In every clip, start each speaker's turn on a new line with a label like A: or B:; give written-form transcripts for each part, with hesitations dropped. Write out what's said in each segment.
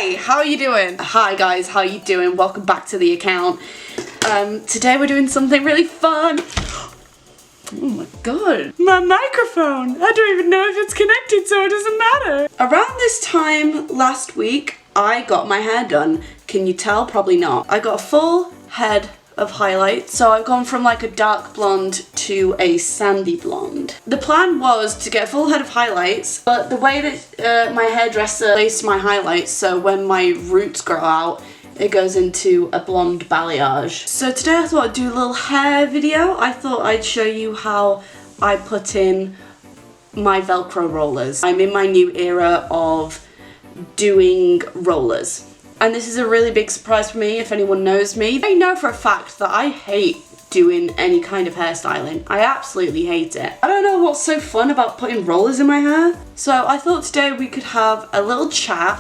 A: Hi, how are you doing? Hi guys, how you doing? Welcome back to the account. Today we're doing something really fun. Oh my god, my microphone! I don't even know if it's connected, so it doesn't matter. Around this time last week, I got my hair done. Can you tell? Probably not. I got a full head of highlights, so I've gone from like a dark blonde to a sandy blonde. The plan was to get a full head of highlights, but the way that my hairdresser placed my highlights, so when my roots grow out, it goes into a blonde balayage. So today I thought I'd do a little hair video. I thought I'd show you how I put in my Velcro rollers. I'm in my new era of doing rollers. And this is a really big surprise for me if anyone knows me. I know for a fact that I hate doing any kind of hairstyling. I absolutely hate it. I don't know what's so fun about putting rollers in my hair. So I thought today we could have a little chat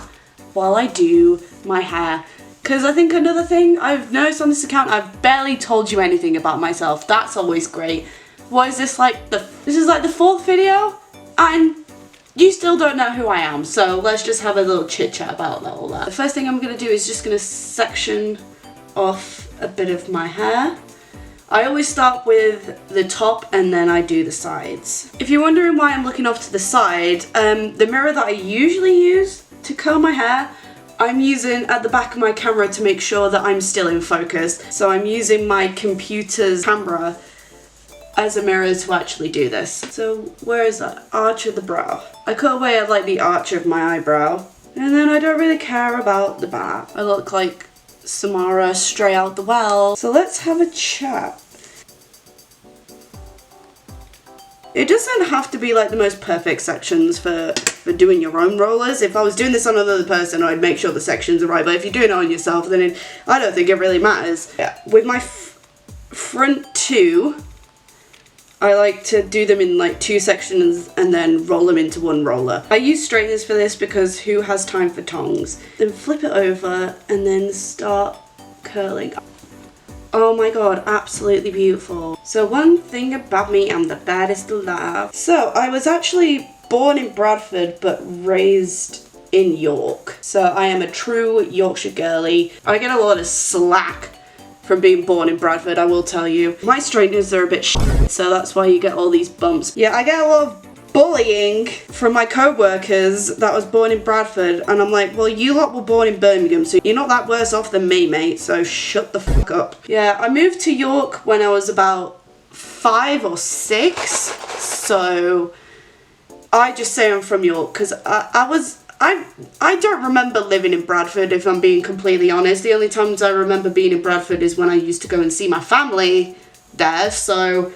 A: while I do my hair. Because I think another thing I've noticed on this account, I've barely told you anything about myself. That's always great. Why is this like this is like the 4th video? And you still don't know who I am, so let's just have a little chit chat about all that. The first thing I'm gonna do is just gonna section off a bit of my hair. I always start with the top and then I do the sides. If you're wondering why I'm looking off to the side, the mirror that I usually use to comb my hair, I'm using at the back of my camera to make sure that I'm still in focus. So I'm using my computer's camera as a mirror to actually do this. So where is that arch of the brow? I cut away at like the arch of my eyebrow, and then I don't really care about the back. I look like Samara straight out the well. So let's have a chat. It doesn't have to be like the most perfect sections for doing your own rollers. If I was doing this on another person, I'd make sure the sections are right, but if you're doing it on yourself, then I don't think it really matters. Yeah. With my front two, I like to do them in like 2 sections and then roll them into one roller. I use straighteners for this because who has time for tongs? Then flip it over and then start curling. Oh my god, absolutely beautiful. So one thing about me, I'm the baddest alive. So I was actually born in Bradford but raised in York. So I am a true Yorkshire girly. I get a lot of slack from being born in Bradford, I will tell you. My straighteners are a bit shit, so that's why you get all these bumps. Yeah, I get a lot of bullying from my co-workers that was born in Bradford, and I'm like, well, you lot were born in Birmingham, so you're not that worse off than me, mate, so shut the fuck up. Yeah, I moved to York when I was about 5 or 6, so I just say I'm from York, because I don't remember living in Bradford, if I'm being completely honest. The only times I remember being in Bradford is when I used to go and see my family there, so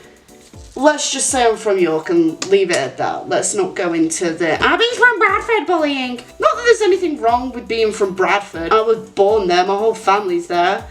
A: let's just say I'm from York and leave it at that. Let's not go into the Abby's from Bradford bullying. Not that there's anything wrong with being from Bradford. I was born there, my whole family's there.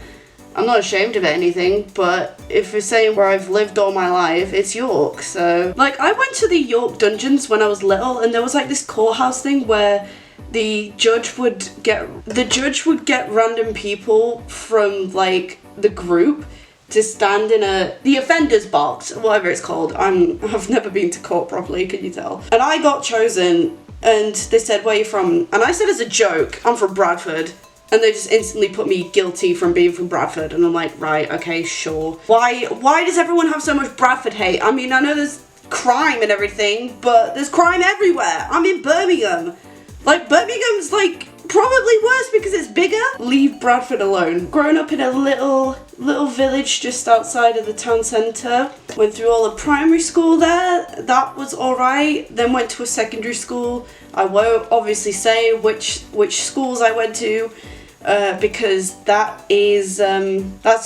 A: I'm not ashamed of anything, but if we're saying where I've lived all my life, it's York, so. Like, I went to the York dungeons when I was little, and there was like this courthouse thing where the judge would get random people from like the group to stand in the offender's box, whatever it's called. I've never been to court properly, can you tell? And I got chosen, and they said, where are you from? And I said as a joke, I'm from Bradford. And they just instantly put me guilty from being from Bradford. And I'm like, right, okay, sure. Why does everyone have so much Bradford hate? I mean, I know there's crime and everything, but there's crime everywhere. I'm in Birmingham. Like, Birmingham's like probably worse because it's bigger. Leave Bradford alone. Grown up in a little village just outside of the town centre. Went through all the primary school there. That was alright. Then went to a secondary school. I won't obviously say which schools I went to. Because that's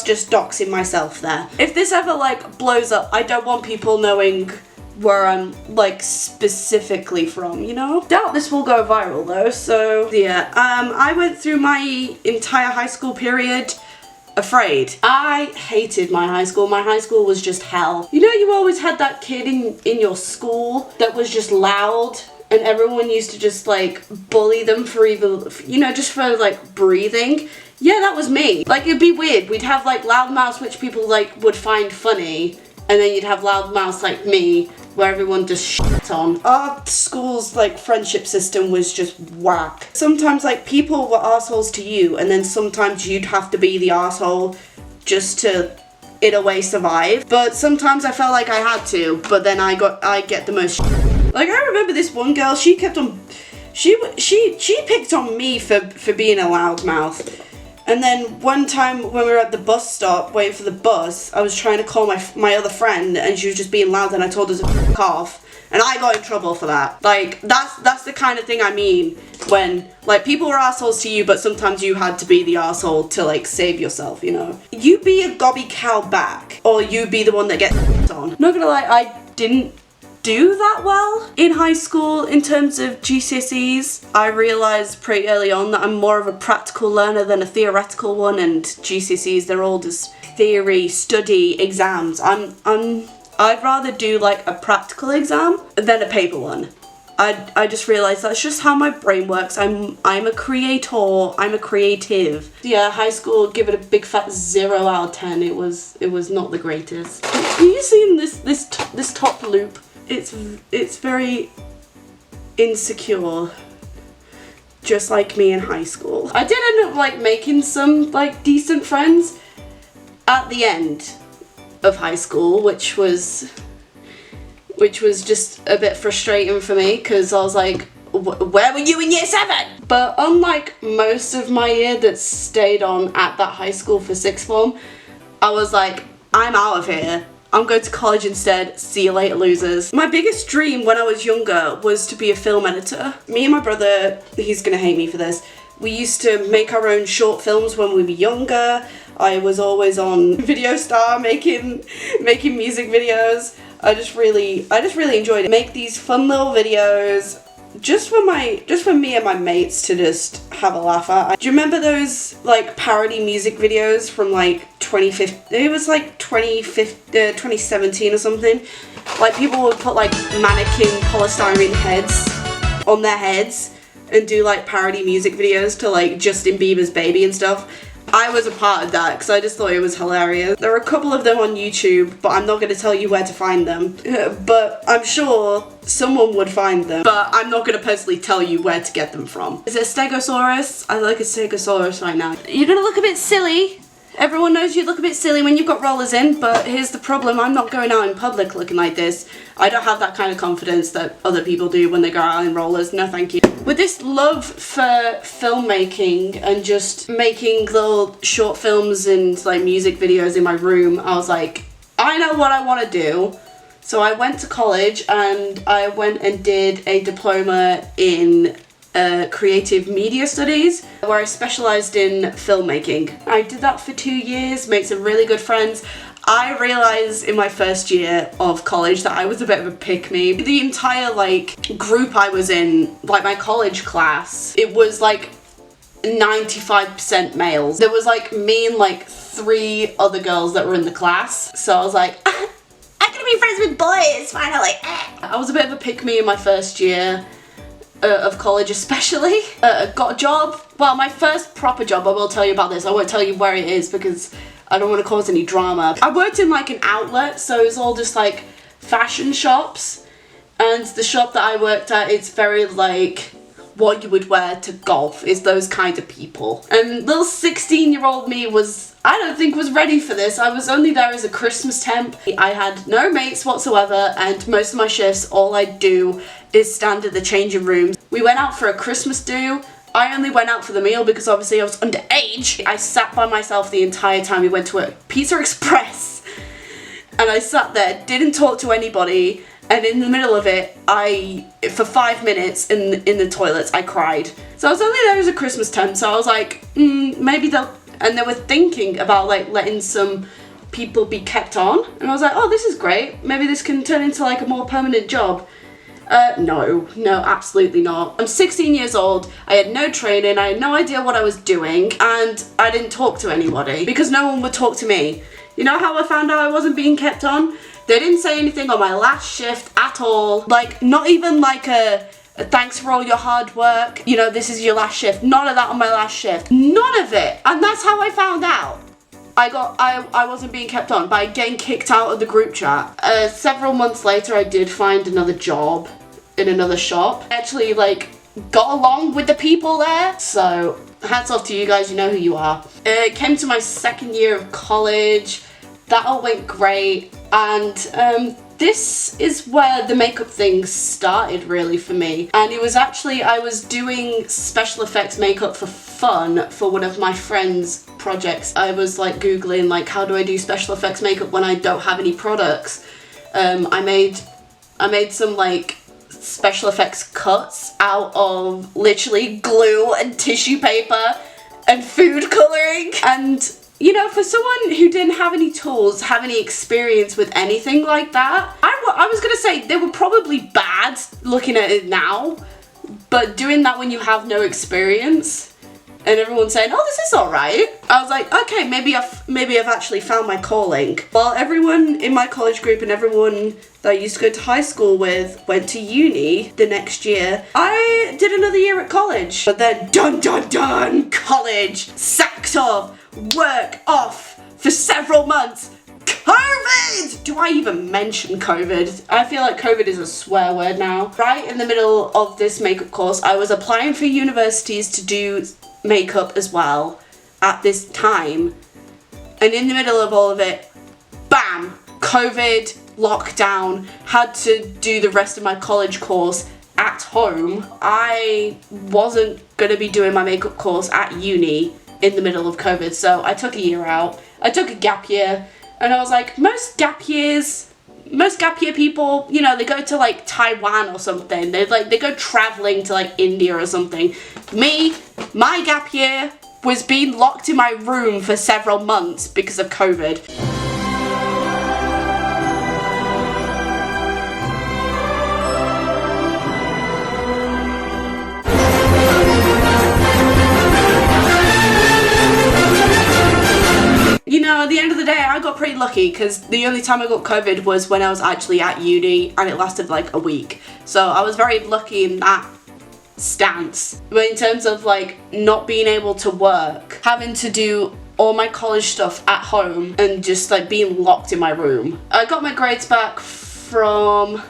A: just doxing myself there. If this ever like blows up, I don't want people knowing where I'm like specifically from, you know? Doubt this will go viral though, so yeah. I went through my entire high school period afraid. I hated my high school. My high school was just hell. You know, you always had that kid in your school that was just loud, and everyone used to just like bully them for even, you know, just for like breathing. Yeah, that was me. Like, it'd be weird. We'd have like loud mouths which people like would find funny, and then you'd have loud mouths like me where everyone just shit on. Our school's like friendship system was just whack. Sometimes like people were assholes to you, and then sometimes you'd have to be the asshole just to in a way survive. But sometimes I felt like I had to, but then I get the most shit. Like I remember this one girl, she kept on she picked on me for being a loudmouth. And then one time when we were at the bus stop waiting for the bus, I was trying to call my other friend, and she was just being loud, and I told her to f*** off, and I got in trouble for that. Like that's the kind of thing I mean when like people were assholes to you, but sometimes you had to be the asshole to like save yourself, you know. You be a gobby cow back, or you be the one that gets on. Not gonna lie, I didn't do that well in high school in terms of GCSEs. I realised pretty early on that I'm more of a practical learner than a theoretical one, and GCSEs, they're all just theory, study, exams. I'd rather do like a practical exam than a paper one. I just realised that's just how my brain works. I'm a creator, I'm a creative. Yeah, high school, give it a big fat 0 out of 10. It was not the greatest. Have you seen this top loop? It's very insecure, just like me in high school. I did end up like making some like decent friends at the end of high school, which was just a bit frustrating for me, because I was like, where were you in year 7? But unlike most of my year that stayed on at that high school for sixth form, I was like, I'm out of here. I'm going to college instead. See you later, losers. My biggest dream when I was younger was to be a film editor. Me and my brother, he's gonna hate me for this, we used to make our own short films when we were younger. I was always on Video Star making music videos. I just really enjoyed it. Make these fun little videos just for me and my mates to just have a laugh at. Do you remember those like parody music videos from like 2015? It was like 2017 or something. Like people would put like mannequin polystyrene heads on their heads and do like parody music videos to like Justin Bieber's Baby and stuff. I was a part of that because I just thought it was hilarious. There are a couple of them on YouTube, but I'm not going to tell you where to find them. But I'm sure someone would find them, but I'm not going to personally tell you where to get them from. Is it a Stegosaurus? I like a Stegosaurus right now. You're going to look a bit silly. Everyone knows you look a bit silly when you've got rollers in, but here's the problem. I'm not going out in public looking like this. I don't have that kind of confidence that other people do when they go out in rollers. No, thank you. With this love for filmmaking and just making little short films and like music videos in my room, I was like, I know what I want to do. So I went to college and I went and did a diploma in creative media studies, where I specialised in filmmaking. I did that for 2 years, made some really good friends. I realised in my first year of college that I was a bit of a pick-me. The entire like group I was in, like my college class, it was like 95% males. There was like me and like 3 other girls that were in the class. So I was like, I'm gonna be friends with boys finally. I was a bit of a pick-me in my first year of college, especially. Got a job. Well, my first proper job, I will tell you about this. I won't tell you where it is because I don't want to cause any drama. I worked in like an outlet, so it was all just like fashion shops. And the shop that I worked at, it's very like what you would wear to golf, is those kind of people. And little 16-year-old me I don't think was ready for this. I was only there as a Christmas temp. I had no mates whatsoever, and most of my shifts, all I do is stand at the changing rooms. We went out for a Christmas do. I only went out for the meal because obviously I was underage. I sat by myself the entire time. We went to a Pizza Express and I sat there, didn't talk to anybody, and in the middle of it, for 5 minutes in the toilets, I cried. So I was only there as a Christmas temp, so I was like, maybe and they were thinking about like letting some people be kept on, and I was like, oh, this is great. Maybe this can turn into like a more permanent job. No, absolutely not. I'm 16 years old, I had no training, I had no idea what I was doing, and I didn't talk to anybody because no one would talk to me. You know how I found out I wasn't being kept on? They didn't say anything on my last shift at all. Like, not even like a thanks for all your hard work, you know, this is your last shift. None of that on my last shift. None of it. And that's how I found out. I wasn't being kept on by getting kicked out of the group chat. Several months later, I did find another job in another shop. I actually like got along with the people there, so hats off to you guys, you know who you are. It came to my second year of college. That all went great, and this is where the makeup thing started really for me. And it was actually, I was doing special effects makeup for fun for one of my friends' projects. I was like Googling like, how do I do special effects makeup when I don't have any products? I made some like special effects cuts out of literally glue and tissue paper and food coloring. And you know, for someone who didn't have any tools, have any experience with anything like that, I was gonna say they were probably bad looking at it now, but doing that when you have no experience and everyone's saying, oh, this is alright, I was like, okay, maybe I've actually found my calling. While everyone in my college group and everyone that I used to go to high school with went to uni the next year, I did another year at college. But then, dun dun dun, college, sacked off, work off for several months. COVID! Do I even mention COVID? I feel like COVID is a swear word now. Right in the middle of this makeup course, I was applying for universities to do makeup as well at this time. And in the middle of all of it, bam! COVID, lockdown, had to do the rest of my college course at home. I wasn't gonna be doing my makeup course at uni in the middle of COVID, so I took a year out. I took a gap year, and I was like, most gap year people, you know, they go to like Taiwan or something. They go traveling to like India or something. Me, my gap year was being locked in my room for several months because of COVID. You know, at the end of the day, I got pretty lucky because the only time I got COVID was when I was actually at uni, and it lasted like a week. So I was very lucky in that stance. But in terms of like not being able to work, having to do all my college stuff at home and just like being locked in my room. I got my grades back from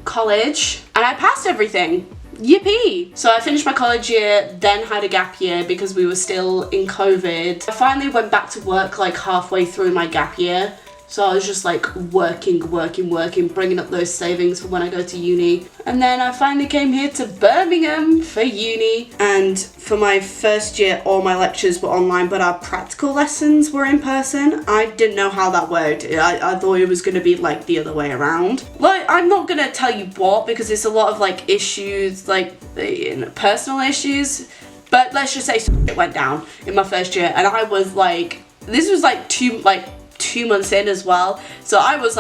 A: college and I passed everything. Yippee! So I finished my college year, then had a gap year because we were still in COVID. I finally went back to work like halfway through my gap year. So I was just like working, bringing up those savings for when I go to uni. And then I finally came here to Birmingham for uni. And for my first year, all my lectures were online, but our practical lessons were in person. I didn't know how that worked. I thought it was going to be like the other way around. Like, I'm not going to tell you what, because it's a lot of like issues, like personal issues. But let's just say it went down in my first year. And I was like, this was like 2 months in as well, so I was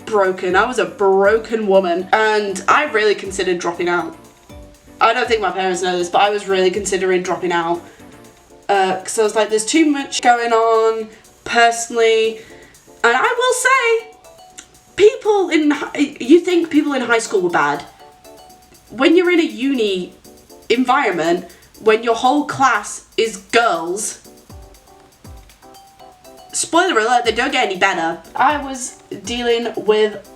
A: broken. I was a broken woman, and I really considered dropping out. I don't think my parents know this, but I was really considering dropping out because I was like, there's too much going on personally. And I will say, you think people in high school were bad. When you're in a uni environment, when your whole class is girls, spoiler alert, they don't get any better. I was dealing with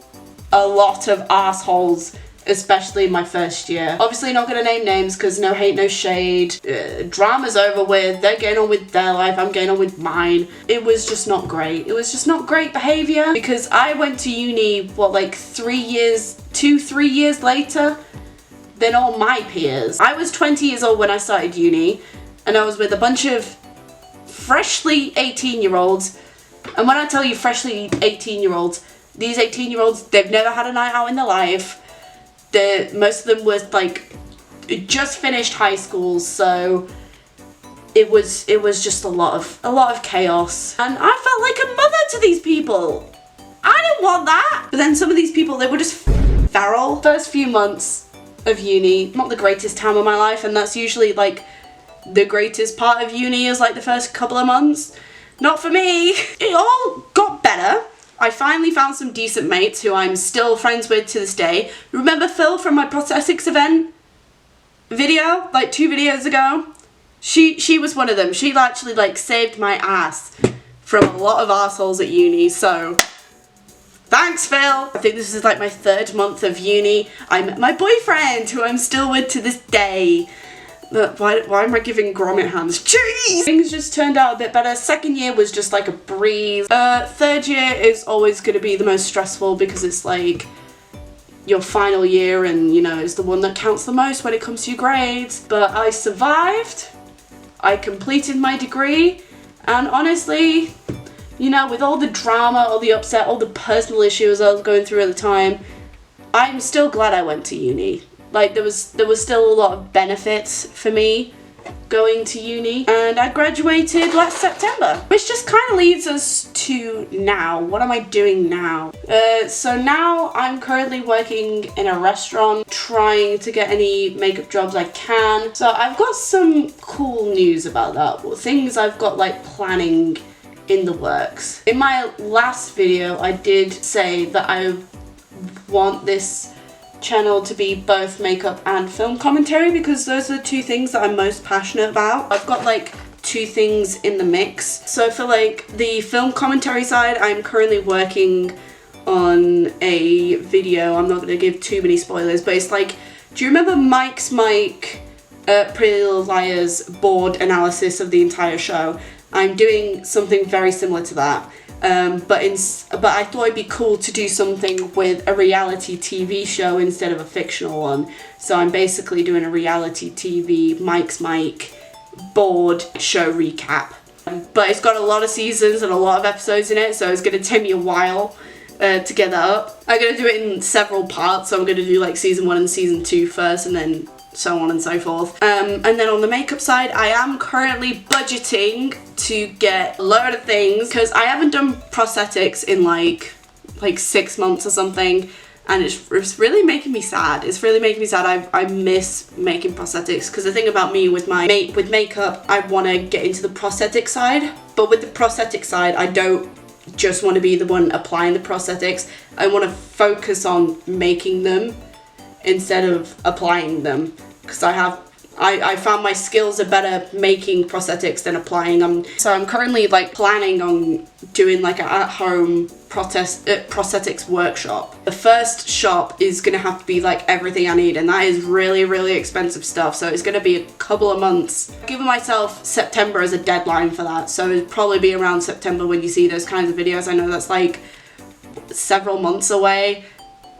A: a lot of assholes, especially in my first year. Obviously not gonna name names because no hate, no shade. Drama's over with. They're getting on with their life, I'm getting on with mine. It was just not great. It was just not great behaviour because I went to uni, like 3 years later than all my peers. I was 20 years old when I started uni, and I was with a bunch of freshly 18-year-olds, and when I tell you freshly 18-year-olds, these 18-year-olds, they've never had a night out in their life. Most of them was like just finished high school, so it was just a lot of chaos, and I felt like a mother to these people. I didn't want that. But then some of these people, they were just feral. First few months of uni, not the greatest time of my life, and that's usually like the greatest part of uni is like the first couple of months. Not for me. It all got better. I finally found some decent mates who I'm still friends with to this day. Remember Phil from my prosthetics event video, like 2 videos ago? She was one of them. She actually like saved my ass from a lot of arseholes at uni, so thanks, Phil. I think this is like my 3rd month of uni. I met my boyfriend, who I'm still with to this day. Why am I giving grommet hands? Jeez! Things just turned out a bit better. 2nd year was just like a breeze. 3rd year is always going to be the most stressful because it's like your final year and, you know, it's the one that counts the most when it comes to your grades. But I survived. I completed my degree. And honestly, you know, with all the drama, all the upset, all the personal issues I was going through at the time, I'm still glad I went to uni. Like, there was still a lot of benefits for me going to uni, and I graduated last September, which just kind of leads us to now. What am I doing now? So now I'm currently working in a restaurant, trying to get any makeup jobs I can. So I've got some cool news about that. Well, things I've got like planning in the works. In my last video, I did say that I want this channel to be both makeup and film commentary because those are the 2 things that I'm most passionate about. I've got like 2 things in the mix. So for like the film commentary side, I'm currently working on a video. I'm not going to give too many spoilers, but it's like, do you remember Mike's Mike Pretty Little Liars board analysis of the entire show? I'm doing something very similar to that. But I thought it'd be cool to do something with a reality TV show instead of a fictional one. So I'm basically doing a reality TV Mike's Mike board show recap. But it's got a lot of seasons and a lot of episodes in it, so it's going to take me a while to get that up. I'm going to do it in several parts, so I'm going to do like season 1 and season 2 first, and then so on and so forth. And then on the makeup side, I am currently budgeting to get a load of things because I haven't done prosthetics in like 6 months or something, and it's really making me sad. It's really making me sad. I miss making prosthetics because the thing about me with makeup, I want to get into the prosthetic side, but with the prosthetic side, I don't just want to be the one applying the prosthetics. I want to focus on making them instead of applying them, because I found my skills are better making prosthetics than applying them. So I'm currently like planning on doing like an at-home prosthetics workshop. The first shop is gonna have to be like everything I need, and that is really, really expensive stuff. So it's gonna be a couple of months. I've given myself September as a deadline for that. So it'll probably be around September when you see those kinds of videos. I know that's like several months away,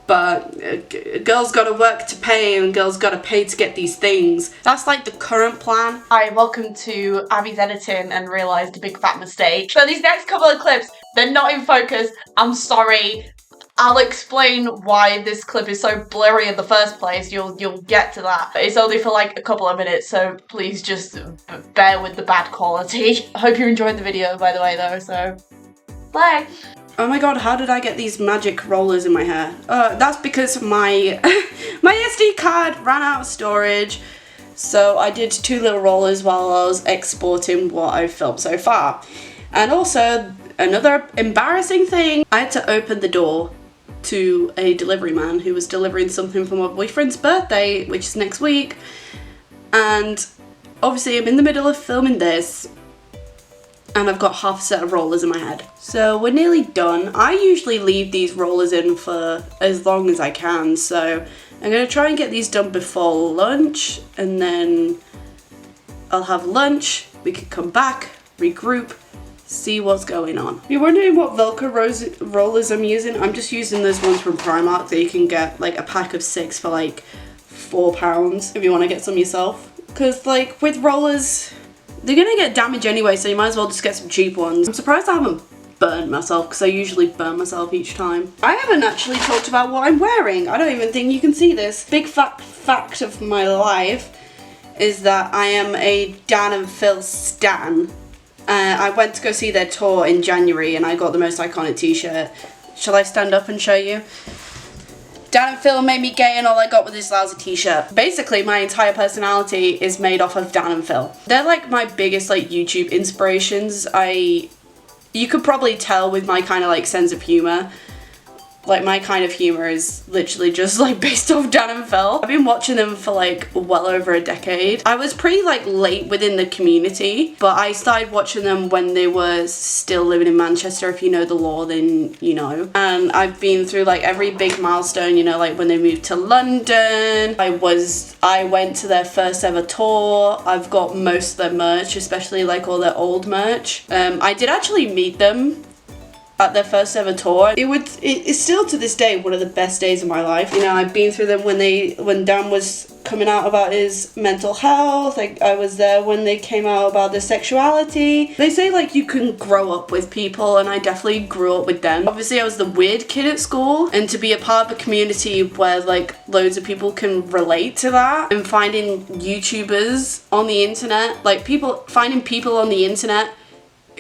A: but a girl's got to work to pay, and girls got to pay to get these things. That's like the current plan. Hi, welcome to Abby's editing and realised a big fat mistake. So these next couple of clips, they're not in focus. I'm sorry. I'll explain why this clip is so blurry in the first place. You'll get to that. It's only for like a couple of minutes, so please just bear with the bad quality. I hope you're enjoying the video, by the way, though, so bye. Oh my god, how did I get these magic rollers in my hair? That's because my SD card ran out of storage, so I did 2 little rollers while I was exporting what I've filmed so far. And also, another embarrassing thing, I had to open the door to a delivery man who was delivering something for my boyfriend's birthday, which is next week. And obviously I'm in the middle of filming this, and I've got half a set of rollers in my head. So we're nearly done. I usually leave these rollers in for as long as I can, so I'm gonna try and get these done before lunch, and then I'll have lunch, we can come back, regroup, see what's going on. If you're wondering what Velcro rollers I'm using, I'm just using those ones from Primark that you can get like a pack of 6 for like £4 if you want to get some yourself. Because like with rollers, they're gonna get damaged anyway, so you might as well just get some cheap ones. I'm surprised I haven't burned myself, because I usually burn myself each time. I haven't actually talked about what I'm wearing. I don't even think you can see this. Big fact of my life is that I am a Dan and Phil stan. I went to go see their tour in January and I got the most iconic t-shirt. Shall I stand up and show you? Dan and Phil made me gay and all I got was this lousy t-shirt. Basically, my entire personality is made off of Dan and Phil. They're like my biggest like YouTube inspirations. You could probably tell with my kind of like sense of humor. Like, my kind of humor is literally just like based off Dan and Phil. I've been watching them for like well over a decade. I was pretty like late within the community, but I started watching them when they were still living in Manchester. If you know the Lore, then you know. And I've been through like every big milestone, you know, like when they moved to London. I went to their first ever tour. I've got most of their merch, especially like all their old merch. I did actually meet them at their first ever tour. It's still to this day one of the best days of my life. You know, I've been through them when Dan was coming out about his mental health. I was there when they came out about their sexuality. They say like you can grow up with people, and I definitely grew up with them. Obviously I was the weird kid at school, and to be a part of a community where like loads of people can relate to that, and finding YouTubers on the internet, like finding people on the internet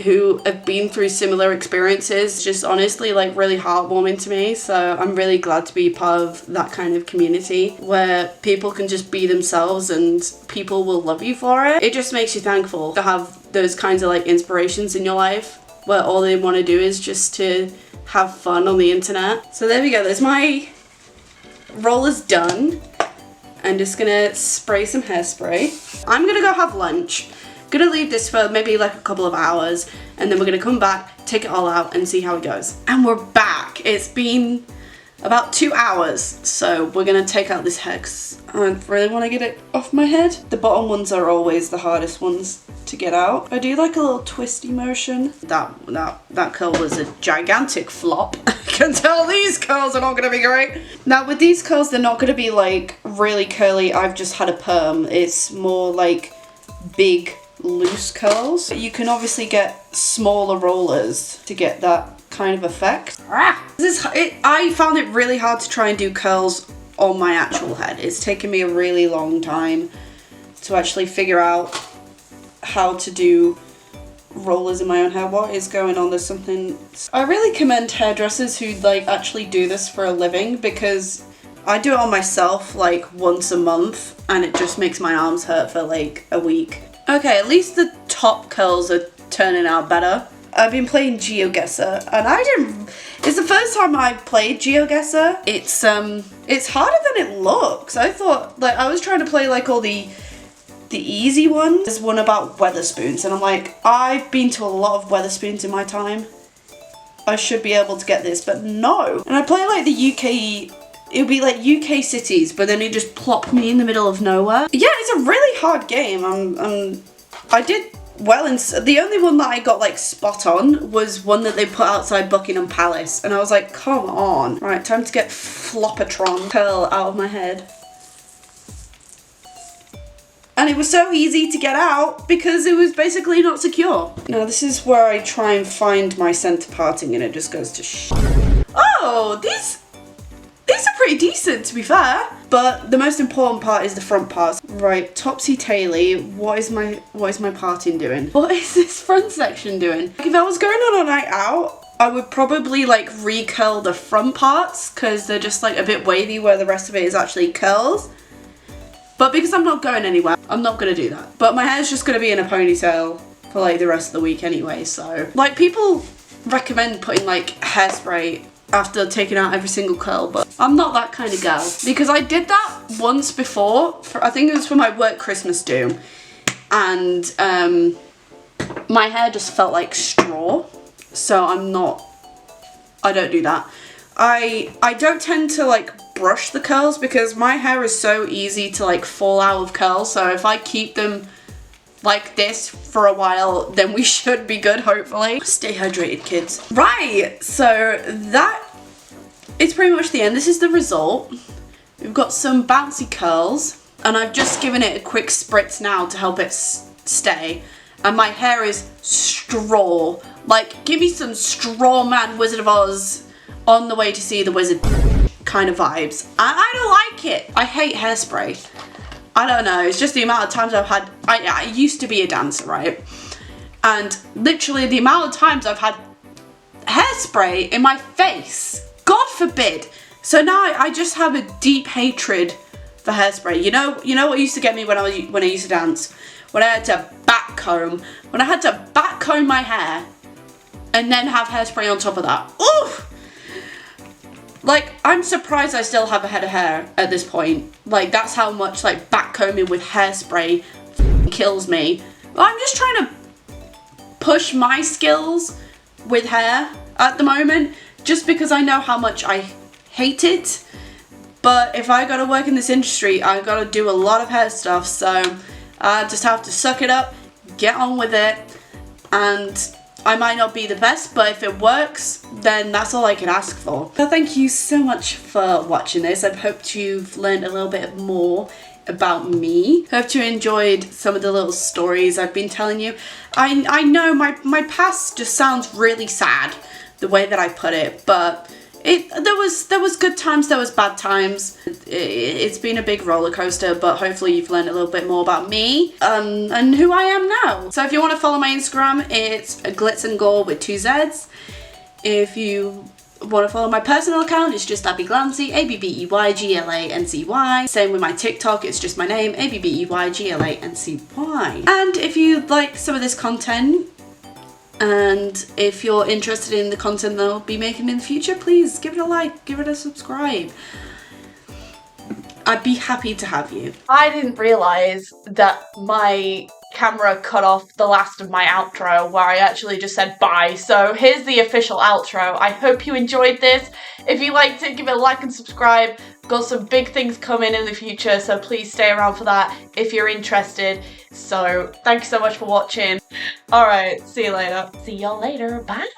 A: who have been through similar experiences, just honestly like really heartwarming to me. So I'm really glad to be part of that kind of community where people can just be themselves and people will love you for it. It just makes you thankful to have those kinds of like inspirations in your life where all they want to do is just to have fun on the internet. So there we go, there's my rollers done. I'm just gonna spray some hairspray. I'm gonna go have lunch. Gonna leave this for maybe like a couple of hours, and then we're gonna come back, take it all out, and see how it goes. And we're back. It's been about 2 hours, so we're gonna take out this hair because I really want to get it off my head. The bottom ones are always the hardest ones to get out. I do like a little twisty motion. That curl was a gigantic flop. I can tell these curls are not gonna be great. Now with these curls, they're not gonna be like really curly. I've just had a perm. It's more like big loose curls. You can obviously get smaller rollers to get that kind of effect. I found it really hard to try and do curls on my actual head. It's taken me a really long time to actually figure out how to do rollers in my own hair. What is going on? There's something. I really commend hairdressers who like actually do this for a living, because I do it on myself like once a month and it just makes my arms hurt for like a week. Okay, at least the top curls are turning out better. I've been playing GeoGuessr, and it's the first time I played GeoGuessr. It's harder than it looks. I thought, like, I was trying to play like all the easy ones. There's one about Weatherspoons, and I'm like, I've been to a lot of Weatherspoons in my time. I should be able to get this, but no. And I play like the UK. It would be like UK cities, but then it just plopped me in the middle of nowhere. Yeah, it's a really hard game. I did well in... The only one that I got like spot on was one that they put outside Buckingham Palace. And I was like, come on. Right, time to get Floppatron curl out of my head. And it was so easy to get out because it was basically not secure. Now this is where I try and find my centre parting and it just goes to Oh, these are pretty decent, to be fair. But the most important part is the front parts. Right, topsy-taily, what is my parting doing? What is this front section doing? If I was going on a night out, I would probably like recurl the front parts because they're just like a bit wavy where the rest of it is actually curls. But because I'm not going anywhere, I'm not gonna do that. But my hair's just gonna be in a ponytail for like the rest of the week anyway, so. Like, people recommend putting like hairspray after taking out every single curl, but I'm not that kind of girl. Because I did that once before, I think it was for my work Christmas do, and my hair just felt like straw, so I don't do that. I don't tend to like brush the curls because my hair is so easy to like fall out of curls, so if I keep them like this for a while, then we should be good, hopefully. Stay hydrated, kids. Right, so that is pretty much the end. This is the result. We've got some bouncy curls, and I've just given it a quick spritz now to help it stay. And my hair is straw. Like, give me some straw man Wizard of Oz on the way to see the wizard kind of vibes. I don't like it. I hate hairspray. I don't know, it's just the amount of times I've had, I used to be a dancer, right? And literally the amount of times I've had hairspray in my face, God forbid. So now I just have a deep hatred for hairspray. You know what used to get me when I used to dance? When I had to back comb my hair and then have hairspray on top of that. Oof! Like, I'm surprised I still have a head of hair at this point. Like, that's how much, like, backcombing with hairspray kills me. I'm just trying to push my skills with hair at the moment, just because I know how much I hate it. But if I gotta work in this industry, I gotta do a lot of hair stuff, so I just have to suck it up, get on with it, and I might not be the best, but if it works, then that's all I can ask for. So thank you so much for watching this. I hope you've learned a little bit more about me. Hope you enjoyed some of the little stories I've been telling you. I know my past just sounds really sad, the way that I put it, but there was good times, there was bad times. It's been a big roller coaster, but hopefully you've learned a little bit more about me and who I am now. So if you want to follow my Instagram, it's GlitzandGore with 2 Z's. If you want to follow my personal account, it's just Abby Glancy, ABBEYGLANCY. Same with my TikTok, it's just my name, ABBEYGLANCY. And if you like some of this content, and if you're interested in the content that I'll be making in the future, please give it a like, give it a subscribe. I'd be happy to have you.
B: I didn't realise that my camera cut off the last of my outro where I actually just said bye. So here's the official outro. I hope you enjoyed this. If you liked it, give it a like and subscribe. Got some big things coming in the future, so please stay around for that if you're interested. So thank you so much for watching. Alright, see you later. See y'all later. Bye.